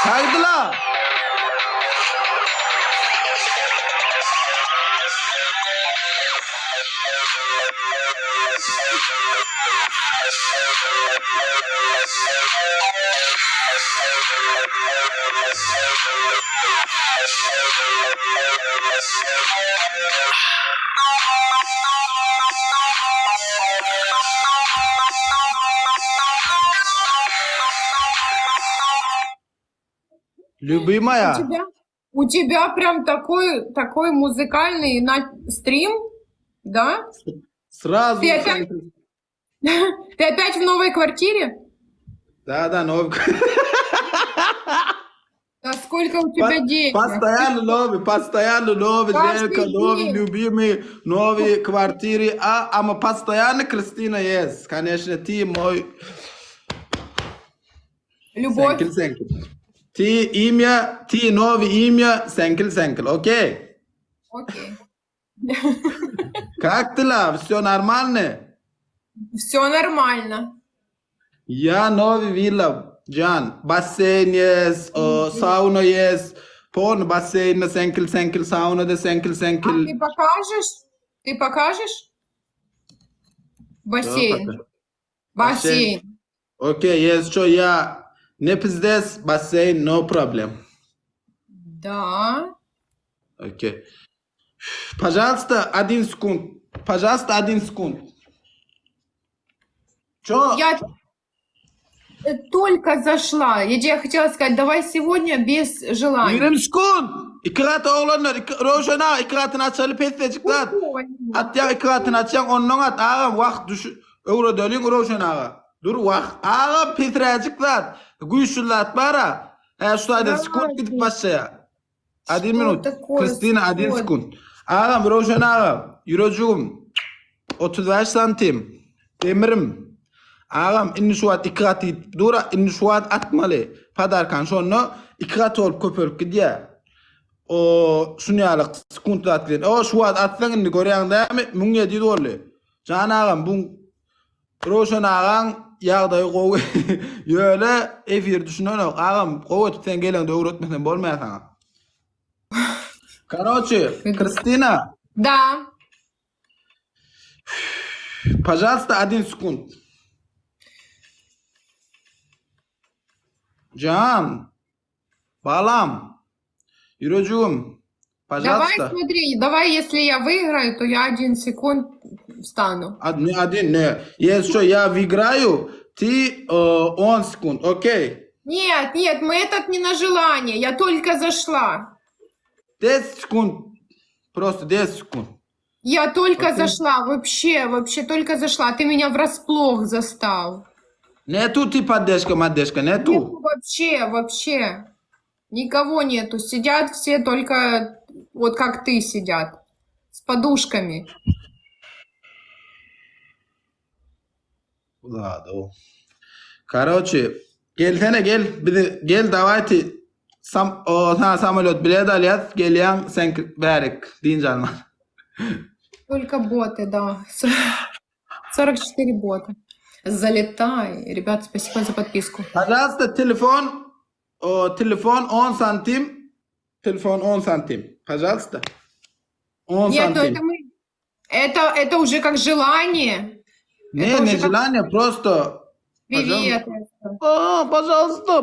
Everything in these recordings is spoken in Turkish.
Kaydılar. Любимая. У тебя прям такой музыкальный стрим, да? Сразу. Ты опять в новой квартире? Да, новый. Да сколько у тебя денег? Постоянно новый, Женька, Каждый новый, день. любимый, новые квартиры. А мы постоянно Кристина есть. Конечно, ты мой. Любовь. Сенкл. Ты новое имя, Сенкл, окей? Окей. Как дела? Все нормально? Все нормально. Я новый вилла. Can, бассейн есть, сауна есть, полный бассейн, сенкл, сауна, да сенкл. А ты покажешь? Ты покажешь? Бассейн. Бассейн. Окей, есть что я не пиздец, бассейн, no problem. Да. Окей. Пожалуйста, 1 секунд. Чё? Я только зашла. Я тебе хотела сказать, давай сегодня без желания. 20 sekund. İkrat oğlanlar, Rojana ikratını açalı petecikler. At ya ikratını açan onun at ağam vakt düşü. Euro dölün Rojana ağa. Dur vakt ağam petrecikler. Güçlüler para. Şurada sekund gidip başlaya. 1 minut. Kristina 1 sekund. Ağam Rojana ağa. Eurocuğum. 35 santim. Demirim. Ağam inni şu at ikrati dura inni şu at atmalı. Padarkan sonra ikrat olup köpürüp gidiyor. O şunyalık sıkıntı atlayın. O şu at atsan inni görüyen değil mi? Münye dedi oğlu. Can ağam bu Roşan ağam yağdayı kovu. Öyle efir düşünün. Ağam kovu etip sen gelen de öğretmesen bolmaya sana. Короче, Кристина. Да. Пожалуйста, 1 секунд. Can, balam, Юроджум, пожалуйста. Давай смотри, давай, если я выиграю, то я 1 секунд встану. Один, не. Если что, я выиграю, ты 1 секунд, окей? Нет, мы этот не на желание, я только зашла. 10 секунд, просто 10 секунд. Я только зашла, вообще только зашла. Ты меня врасплох застал. Нету ты поддержка, мадешка, нету. Нету вообще. Никого нету. Сидят все только вот как ты сидят. С подушками. Ладно. Короче, gel давайте самолет билет алят, geliyan sen verek deyince Alman. Только боты, да. 44 бота. Залетай. Ребят, спасибо за подписку. Пожалуйста, телефон 10 сантим. Телефон 10 сантим. Пожалуйста. 10 Нет, сантим. это уже как желание. Не желание, просто... Привет. Пожалуйста.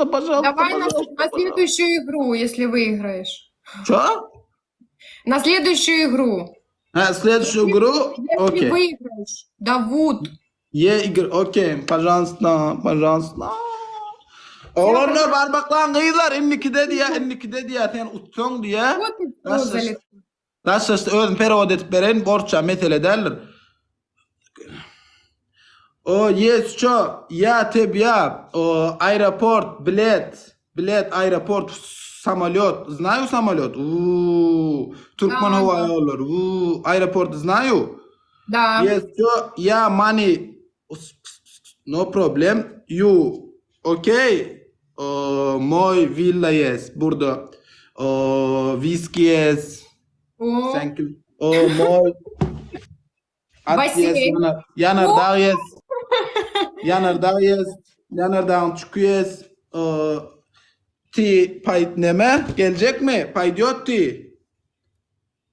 Давай на следующую игру, если выиграешь. Что? На следующую игру. Следующую игру? Если Окей. выиграешь, Давуд. Окей, пожалуйста. Oğlanlar parmaklarını kıydılar. İnniki dedi ya. Sen utsun diye. Вот и всё, залетай. Nasıl özüm periyod edip veren borçça mesele derler. O есть что? Я тебя аэропорт, билет, аэропорт, самолет. Знаю самолет? Туркмен Hava Yolları. Аэропорт знаю? Да. Есть что? Я money. No problem. You okay? Мой вилла есть. Burada. Виски есть. Thank you. Мой. Бассейн. Yanardağ есть. Yanardağ çıkıyor. Ti neme gelecek mi? Пойдет ti?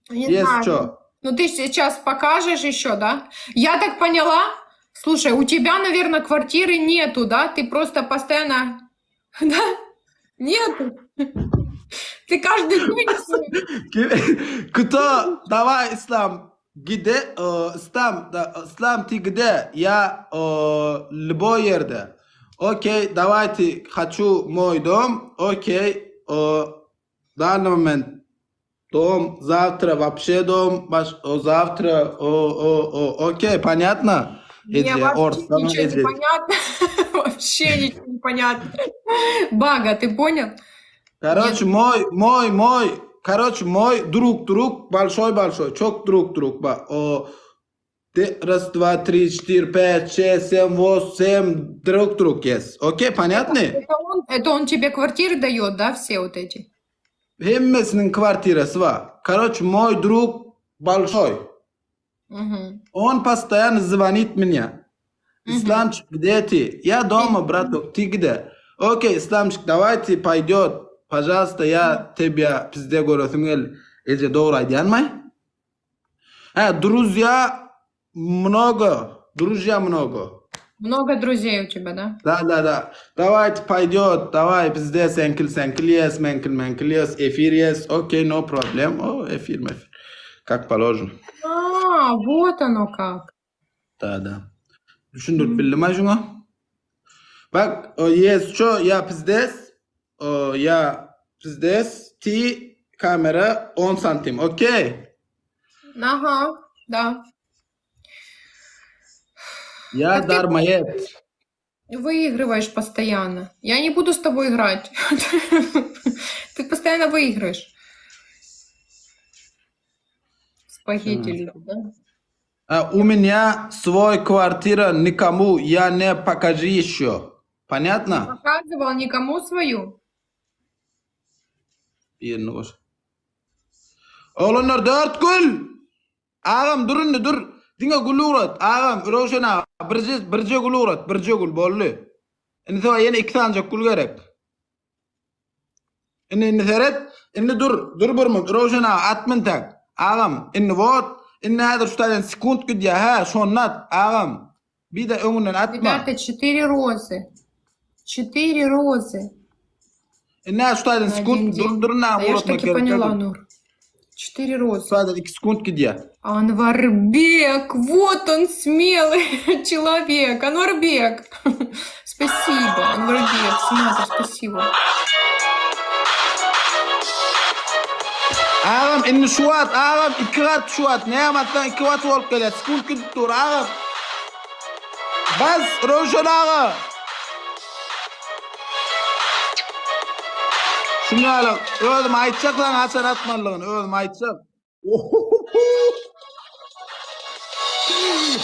Не Есть знаю. что? Ну, ты сейчас покажешь еще, да? Я так поняла. Слушай, у тебя, наверное, квартиры нету, да? Ты просто постоянно... Да? Нету. Ты каждый день... Кто? Давай, Ислам. Где? Ислам, ты где? Я любой yerде. Окей, давайте. Хочу мой дом. Окей. В данный момент дом. Завтра вообще дом. Завтра. Окей, понятно? Мне вообще ничего не понятно. Вообще ничего не понятно. Бага, ты понял? Короче, мой друг, большой, çok друг. Раз, два, три, четыре, пять, шесть, семь, восемь, друг есть. Окей, понятно? Это он тебе квартиры дает, да, все вот эти? Hemmesinin kvartirası var. Короче, мой друг большой. Угу. Он постоянно звонит мне. Исламчик, где ты? Я дома, браток, ты где? Окей, Исламчик, давайте пойдет. Пожалуйста, я тебя пизде görürsün эти doğru aydanmay. Друзья много. Много друзей у тебя, да? Да. Давайте пойдет. Давай пизде сенкил yes, менкил yes, эфир yes. Окей, no problem. О, эфир. Как положено. Вот оно как. Да. Düşündürüp bildim ha şuna. Bak, yes, что, я пиздец, ти камера 10 сантим, окей? Ага, да. Я А ты- дармоед. Выигрываешь постоянно. Я не буду с тобой играть. Ты постоянно выигрываешь. Спагетти любит, да? У меня свой квартира, никому я не покажи еще. Понятно? Показывал никому свою. Yerini koş. Oğlanlar 4 gül. Ağam dur. Dinge gülü uğrat. Ağam Roshan ağa. Birce gülü uğrat. Birce gül bollu. İni sonra yeni 2 tane gül gerek. İni seret. İni dur bir mı? Roshan ağa atmın tak. Ağam inni vot. İnni hadır şu tane sekund gidiyor ha. Şonnat ağam. Bir de önünden atma. Ребята, 4 розы. 4 розы. İnni şu tane На sekund один день. durun ha. Да я ж таки поняла, Нур. 4 розы. Şu tane 2 sekund gidiyor. Анварбек, вот он смелый человек. Анварбек. Спасибо, Анварбек, сенатор, спасибо. Ağam inni şuat, ağam 2 kat şuat. Ne yapatsan 2 kat olup gelir. Skul gidip dur ağam. Bas Roshan ağa. Şunu alın. Özüm aytacak lan Hasan Atmanlığını. Özüm aytacak.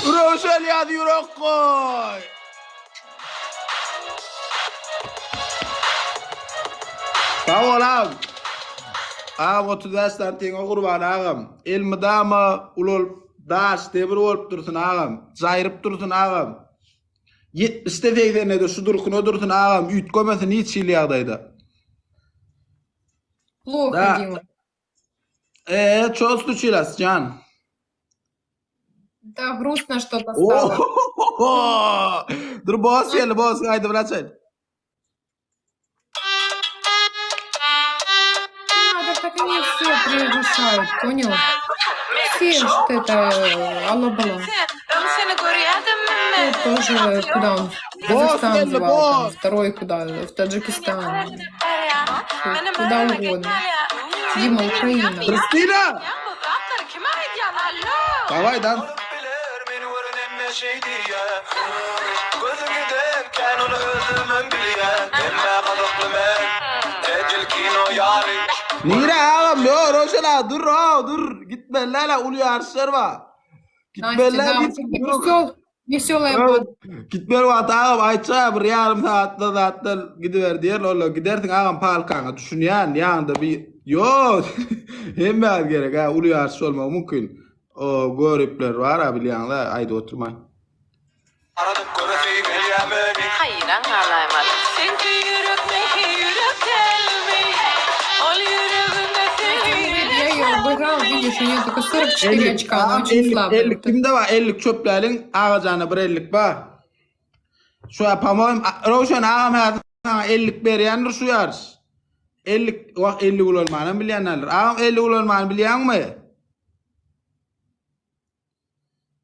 Roshan ya yürek koy. Sağ ol ağam. Ağam 30 yaştan tenge kurban ağam. Elmi dama ulol daş debir olup dursun ağam. Zayırıp dursun ağam. 70'te teklerine de şu durkun o dursun ağam. Üt koymasın hiç şili yağdaydı. Плохо, Да. Дима. Что случилось, Can? Да, грустно что-то стало. Dur boss geldi boss. Haydi bırak sen. Надо, так они все приглашают, понял? Все что это алабала. Вот тоже куда он? Казахстан Босс, звал, босс. там, второй куда? В Таджикистан. Куда угодно. Дима, Украина. Kristina! Давай dans. Nire ağam yo Roşana dur. Gitme lala ulu yarışlar var. Настя, Gitme да, lala вот такие веселая Gitme var ağam ayça bir yarım saatte gidiver diyer lolo gidersin ağam palkana düşünüyen yanında bir yo hem gerek ha ulu yarış olma mümkün. O goripler var abi liyanlar ayda oturmayın. Hayran alaymadım. Çünkü yürek ne yürek tel проиграл, видишь, у нее только 44 очка, она очень 50 слабая. 50 kimde var? 50 çöplerin ağacana bir 50 var. Şu apamoyim Roşan ağam ha 50 berýändir şu ýarys. 50 wagt 50 ulmanany bilýänler. Ağam 50 ulmanany bilýänmi?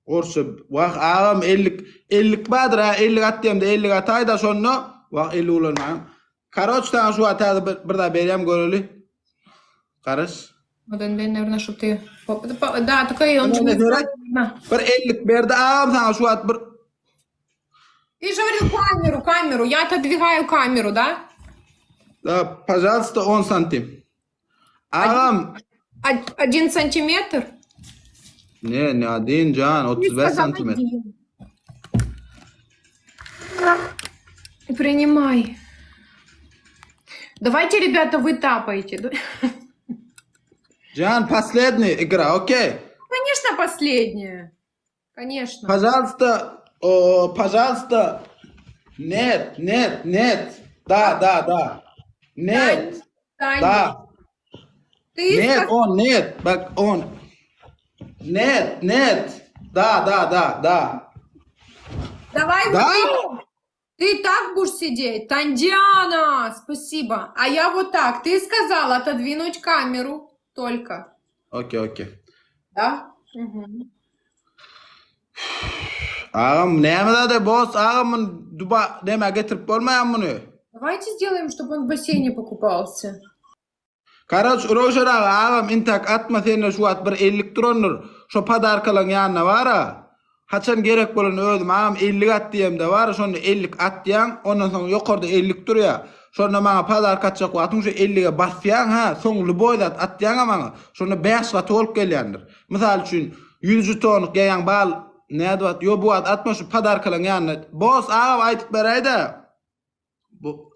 Orsa wagt ağam 50 badyr ha 50 atdymda 50 ataýda şonu wagt 50 ulmanany. Karoç taň şu ataýdy bir da berýän göreli. Karış. Вот он, наверное, чтобы ты... Да, такой он же... Bir 50 berdi ağam sana şu at bir... Ты же говорил камеру. Я отодвигаю камеру, да? Да, пожалуйста, 10 santim. Ağam... 1 сантиметр? Ne adin can, Ты 35 сказал santimetr. 1. Принимай. Давайте, ребята, вы тапаете. Can, последний игра, окей? Конечно, последняя. Конечно. Пожалуйста, пожалуйста. Нет. Да. Нет. Таня, Да. ты Нет, он, нет. Bak, он. Нет. Да. Давай Да? вот ты так будешь сидеть. Тандиана, спасибо. А я вот так. Ты сказал отодвинуть камеру только. Okey. Да? Угу. Ağam, näme de boss, ağamın duba deme getirip bolmayan bunu. Давайте сделаем, чтобы он в бассейне покупался. Karaç Roşer ağam intak atma seni şu at bir 50 tronur. Şu padarkalan yanına var ha. Haçan gerek bolan ödüm ağam 50 at diyem de var. Şonu 50 at diyen ondan sonra yukarıda 50 duruyor. Sonra bana padar kaçacak atın şu 50'ye basyan ha. Sonlu boydat at diyen ama. Sonra 5 kat olup gelyendir. Misal için 100 tonluk geyen bal ne adı yo bu atma şu padarkalan yanına. Boss ağam aytıp bereyde. Bu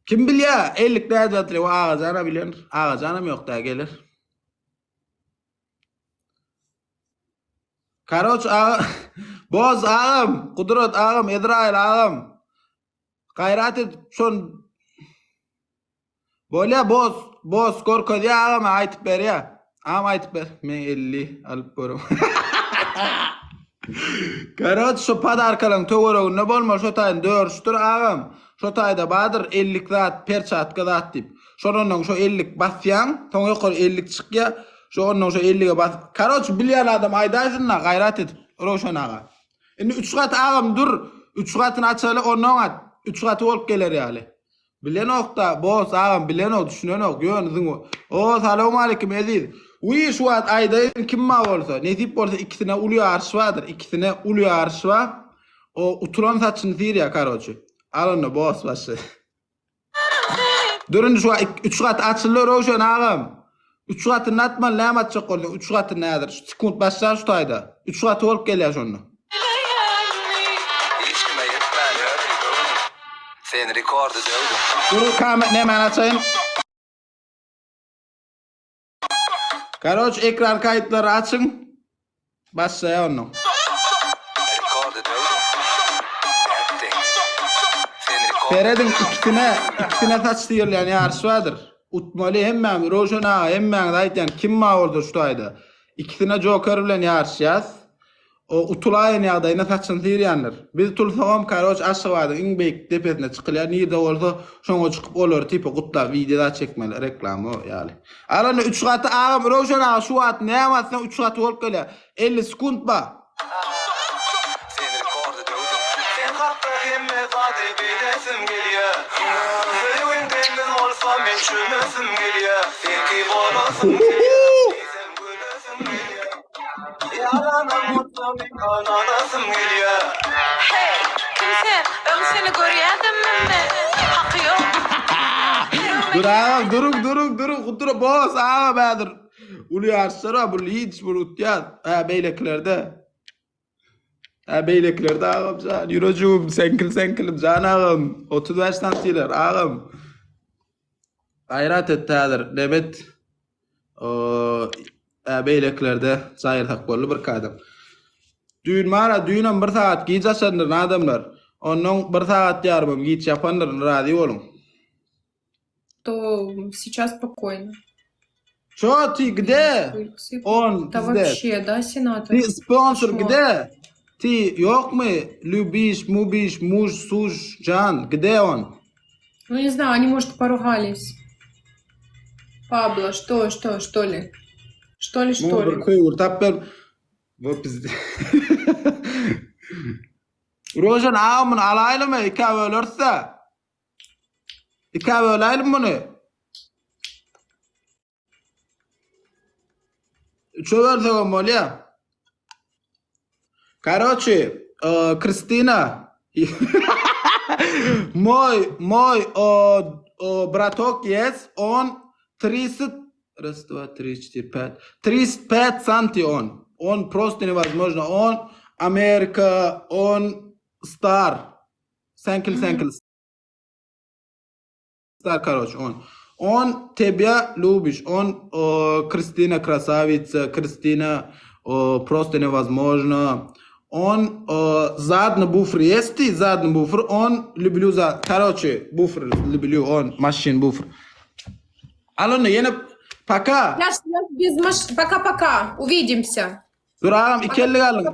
kim bilýär? 50 näde o ağacana bilen. Ağacanam yok da gelir. Karoç ağam, boz ağam, Kudret ağam, Edrail ağam. Gayrat et şon. Bolya boz korkody ağam aytyp berýär. Ağam aytyp ber. Men 50 alyp borum. Karoç şu padarkalan töweregi ne bolmaz şo taýyn dörstur ağam. Şo taýda badyr 50 zat perçatka zat dip. Şondan şo 50 basýan, toň ýokary 50 çykýa, şo ondan şo 50'ge bas. Karoç bilýän adam aýdaýsyna gayrat edip Roşan ağa. Indi 3 gat ağam dur, 3 gatyny açaly ondan at. 3 gaty bolup geler ýaly. Bilen okda, boz ağam bilen ok, düşünen ok, ýöňüň. O salamu alaykum Aziz. Uy şu at aýdaýyn kim ma bolsa, nesip bolsa ikisine uly arş bardyr, ikisine uly arş bar. O uturan saçyny dirýär karoçy. Alın boss başı. Durun şu 3 kat açılır Roşan ağam. 3 katını atman näme atjak boldy? 3 katı nädir? Sekund başlar şu taýda. 3 katı bolup gelýär şonu. Sen rekordy dövdün. Durun kamet näme açayım? Karoç ekran kayıtları açın. Başlaya onu. Rekordy dövdün. Feredin ikisine saç tiyirleyen yarışı vardır. Utmalı hemmen, Roşan ağa hemmen dayıtyan kim ma orada şu taýda. İkisine Joker bilen yarışı yaz. O utulaýan ýagdaýyna yine saçyn tiyirýändir. Biz tulsagam karoç aşywadyň iň beýik depesine çykylýar. Nirde bolsa şoňa çykyp olar tipi gutla videoda çekmeli reklam o ýaly. Alany 3 gaty ağam Roşan ağa şu at näme atsa 3 gaty bolup gelýär. 50 sekund ba. Sen rekordy dövdün. Sen hakda hemme zady bilesim gelýär. Söýün deniz bolsa men çömesim gelýär. Sen ki bolasın gelýär. Sen gülesim gelýär. Yarana mutlu men kananasım gelýär. Hey, kimsen? Ben seni görýärdim mi? Haqqy ýok. Dur ağam, durun. Kutura boz ağam bädir. Uly ýarşlara bu hiç burutýar. Beýleklerde ağam can. Ýürejigim senkilim can ağam. 35 santiler ağam. Gayrat etdiler. Demet beýleklerde zaýyrtak boldy bir kadam. Düýün mara düýünem 1 saat giýjaşandyr adamlar. Onuň 1 saat ýarmam giýiş ýapandyr razy bolun. То сейчас спокойно. Что ты где? Он Да здесь. вообще, да, сенатор? Ты спонсор Кошмар. где? Ты yok mu? Любишь, мубишь, муж, суж, жан. Где он? Ну, не знаю, они, может, поругались. Пабло, что ли? Что ли? Мубр, таппер. Bu bizde. Rojan ağamın alaylı mı? İka bölürse. İka bölelim bunu. Çöverse olmalı ya. Короче, Кристина. Мой браток есть, он 30, раз, два, три, четыре, пять, 35 санти он. Он просто невозможно. Он Америка, он стар. Сенкл. Стар, короче, он. Он тебя любишь. Он Кристина красавица, Кристина просто невозможно. Он задний буфер есть, задний буфер. Он люблю за... Короче, буфер люблю, он машин буфер. Алена, пока. Я без Пока-пока. Увидимся. Dur ağam, iki elli kalın.